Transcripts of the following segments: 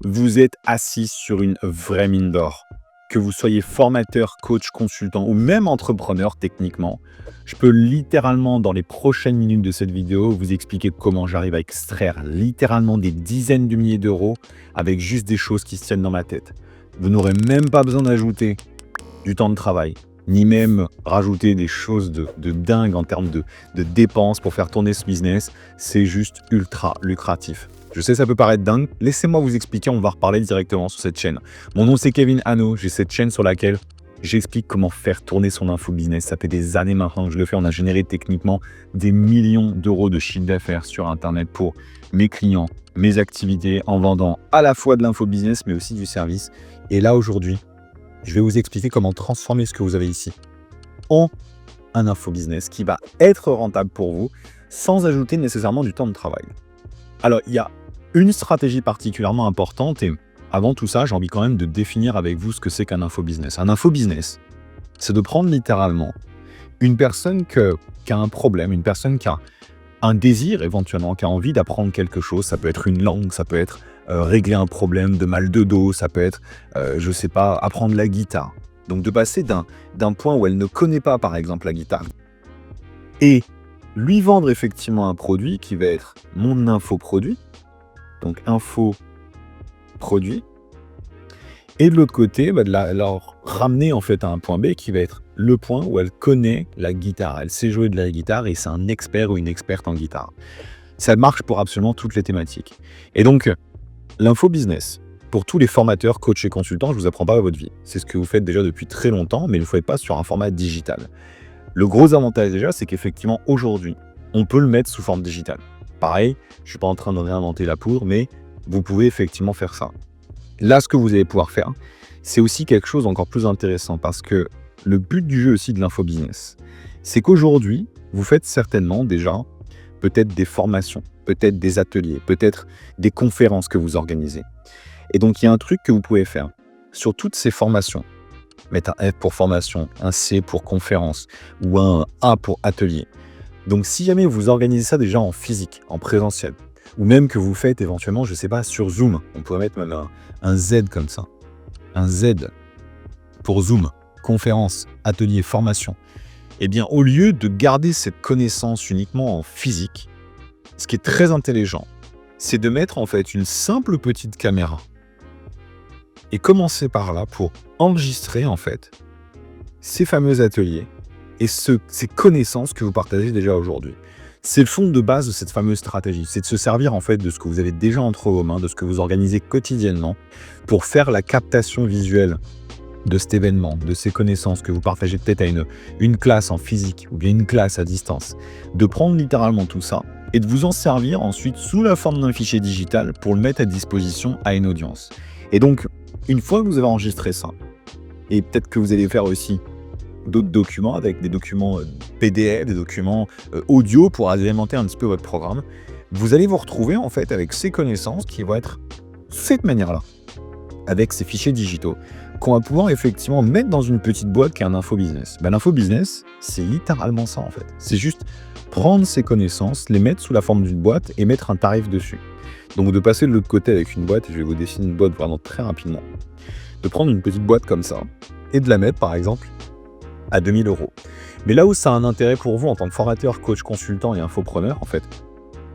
Vous êtes assis sur une vraie mine d'or. Que vous soyez formateur, coach, consultant ou même entrepreneur techniquement, je peux littéralement dans les prochaines minutes de cette vidéo vous expliquer comment j'arrive à extraire littéralement des dizaines de milliers d'euros avec juste des choses qui se tiennent dans ma tête. Vous n'aurez même pas besoin d'ajouter du temps de travail, ni même rajouter des choses de dingue en termes de dépenses pour faire tourner ce business. C'est juste ultra lucratif. Je sais, ça peut paraître dingue. Laissez-moi vous expliquer, on va reparler directement sur cette chaîne. Mon nom, c'est Kevin Hano. J'ai cette chaîne sur laquelle j'explique comment faire tourner son info business. Ça fait des années maintenant que je le fais. On a généré techniquement des millions d'euros de chiffre d'affaires sur Internet pour mes clients, mes activités, en vendant à la fois de l'info business, mais aussi du service. Et là, aujourd'hui, je vais vous expliquer comment transformer ce que vous avez ici en un info business qui va être rentable pour vous sans ajouter nécessairement du temps de travail. Alors, il y a une stratégie particulièrement importante et avant tout ça, j'ai envie quand même de définir avec vous ce que c'est qu'un info business. Un info business, c'est de prendre littéralement une personne qui a un problème, une personne qui a un désir éventuellement, qui a envie d'apprendre quelque chose. Ça peut être une langue, ça peut être régler un problème de mal de dos, ça peut être, je sais pas, apprendre la guitare. Donc de passer d'un point où elle ne connaît pas, par exemple, la guitare, et lui vendre effectivement un produit qui va être mon infoproduit, donc infoproduit, et de l'autre côté, de leur ramener en fait à un point B qui va être le point où elle connaît la guitare, elle sait jouer de la guitare et c'est un expert ou une experte en guitare. Ça marche pour absolument toutes les thématiques. Et donc, l'info business, pour tous les formateurs, coachs et consultants, je ne vous apprends pas à votre vie. C'est ce que vous faites déjà depuis très longtemps, mais ne le faites pas sur un format digital. Le gros avantage déjà, c'est qu'effectivement, aujourd'hui, on peut le mettre sous forme digitale. Pareil, je ne suis pas en train de réinventer la poudre, mais vous pouvez effectivement faire ça. Là, ce que vous allez pouvoir faire, c'est aussi quelque chose d'encore plus intéressant parce que le but du jeu aussi de l'infobusiness, c'est qu'aujourd'hui, vous faites certainement déjà peut-être des formations, peut-être des ateliers, peut-être des conférences que vous organisez. Et donc, il y a un truc que vous pouvez faire sur toutes ces formations. Mettre un F pour formation, un C pour conférence ou un A pour atelier. Donc, si jamais vous organisez ça déjà en physique, en présentiel, ou même que vous faites éventuellement, je ne sais pas, sur Zoom, on pourrait mettre même un Z comme ça. Un Z pour Zoom, conférence, atelier, formation. Eh bien, au lieu de garder cette connaissance uniquement en physique, ce qui est très intelligent, c'est de mettre en fait une simple petite caméra et commencer par là pour enregistrer en fait ces fameux ateliers et ces connaissances que vous partagez déjà aujourd'hui. C'est le fond de base de cette fameuse stratégie, c'est de se servir en fait de ce que vous avez déjà entre vos mains, de ce que vous organisez quotidiennement pour faire la captation visuelle de cet événement, de ces connaissances que vous partagez peut-être à une classe en physique ou bien une classe à distance, de prendre littéralement tout ça et de vous en servir ensuite sous la forme d'un fichier digital pour le mettre à disposition à une audience. Et donc, une fois que vous avez enregistré ça, et peut-être que vous allez faire aussi d'autres documents avec des documents PDF, des documents audio pour alimenter un petit peu votre programme, vous allez vous retrouver en fait avec ces connaissances qui vont être de cette manière-là, avec ces fichiers digitaux qu'on va pouvoir effectivement mettre dans une petite boîte qui est un info business. L'info business, c'est littéralement ça en fait. C'est juste prendre ces connaissances, les mettre sous la forme d'une boîte et mettre un tarif dessus. Donc de passer de l'autre côté avec une boîte, et je vais vous dessiner une boîte vraiment très rapidement, de prendre une petite boîte comme ça et de la mettre par exemple à 2000 €. Mais là où ça a un intérêt pour vous en tant que formateur, coach, consultant et infopreneur en fait,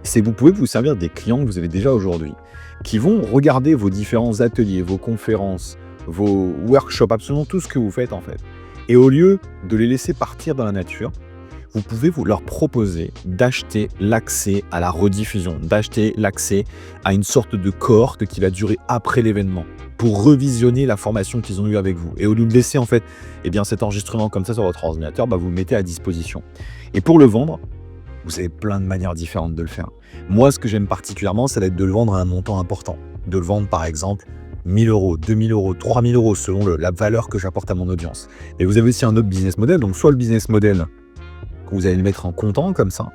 c'est que vous pouvez vous servir des clients que vous avez déjà aujourd'hui, qui vont regarder vos différents ateliers, vos conférences, vos workshops, absolument tout ce que vous faites en fait. Et au lieu de les laisser partir dans la nature, vous pouvez leur proposer d'acheter l'accès à la rediffusion, d'acheter l'accès à une sorte de cohorte qui va durer après l'événement pour revisionner la formation qu'ils ont eue avec vous. Et au lieu de laisser en fait cet enregistrement comme ça sur votre ordinateur, vous le mettez à disposition. Et pour le vendre, vous avez plein de manières différentes de le faire. Moi, ce que j'aime particulièrement, ça va être de le vendre à un montant important. De le vendre par exemple 1000 €, 2000 €, 3000 € selon la valeur que j'apporte à mon audience. Et vous avez aussi un autre business model, donc soit le business model vous allez le mettre en comptant comme ça,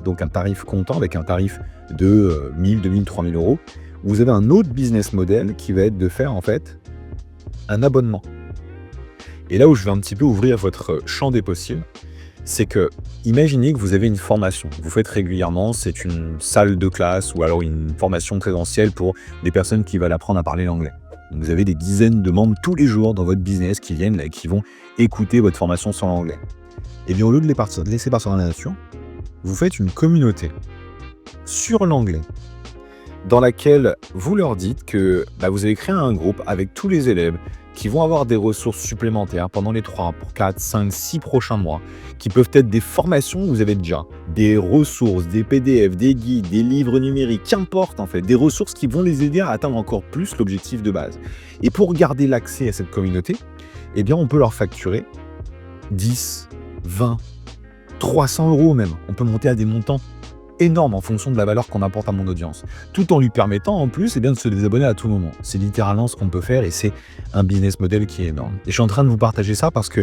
donc un tarif comptant avec un tarif de 1000, 2000, 3000 €. Vous avez un autre business model qui va être de faire en fait un abonnement. Et là où je vais un petit peu ouvrir votre champ des possibles, C'est que, imaginez que vous avez une formation, vous faites régulièrement, c'est une salle de classe ou alors une formation présentielle pour des personnes qui veulent apprendre à parler l'anglais. Vous avez des dizaines de membres tous les jours dans votre business qui viennent là, qui vont écouter votre formation sur l'anglais. Et bien au lieu de de laisser partir dans la nature, vous faites une communauté sur l'anglais dans laquelle vous leur dites que vous avez créé un groupe avec tous les élèves qui vont avoir des ressources supplémentaires pendant les 3, 4, 5, 6 prochains mois, qui peuvent être des formations que vous avez déjà, des ressources, des PDF, des guides, des livres numériques, qu'importe en fait, des ressources qui vont les aider à atteindre encore plus l'objectif de base. Et pour garder l'accès à cette communauté, eh bien on peut leur facturer 10, 20, 300 € même. On peut monter à des montants énormes en fonction de la valeur qu'on apporte à mon audience, tout en lui permettant en plus de se désabonner à tout moment. C'est littéralement ce qu'on peut faire et c'est un business model qui est énorme. Et je suis en train de vous partager ça parce que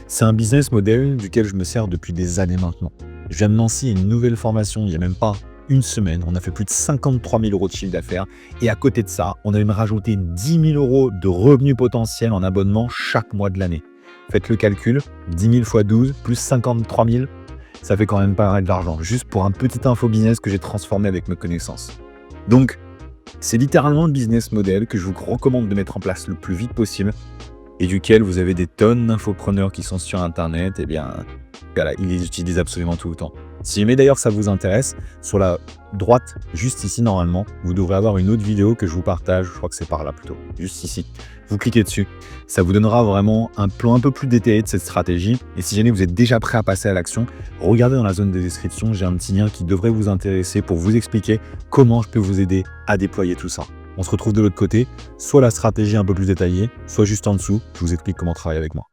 c'est un business model duquel je me sers depuis des années maintenant. Je viens de lancer une nouvelle formation il n'y a même pas une semaine. On a fait plus de 53 000 € de chiffre d'affaires et à côté de ça, on a même rajouté 10 000 € de revenus potentiels en abonnement chaque mois de l'année. Faites le calcul, 10 000 x 12 plus 53 000, ça fait quand même pas mal d'argent, juste pour un petit info business que j'ai transformé avec mes connaissances. Donc, c'est littéralement le business model que je vous recommande de mettre en place le plus vite possible et duquel vous avez des tonnes d'infopreneurs qui sont sur Internet, et bien, voilà, ils les utilisent absolument tout le temps. Si jamais d'ailleurs ça vous intéresse, sur la droite, juste ici normalement, vous devrez avoir une autre vidéo que je vous partage, je crois que c'est par là plutôt, juste ici. Vous cliquez dessus, ça vous donnera vraiment un plan un peu plus détaillé de cette stratégie. Et si jamais vous êtes déjà prêt à passer à l'action, regardez dans la zone de description, j'ai un petit lien qui devrait vous intéresser pour vous expliquer comment je peux vous aider à déployer tout ça. On se retrouve de l'autre côté, soit la stratégie un peu plus détaillée, soit juste en dessous, je vous explique comment travailler avec moi.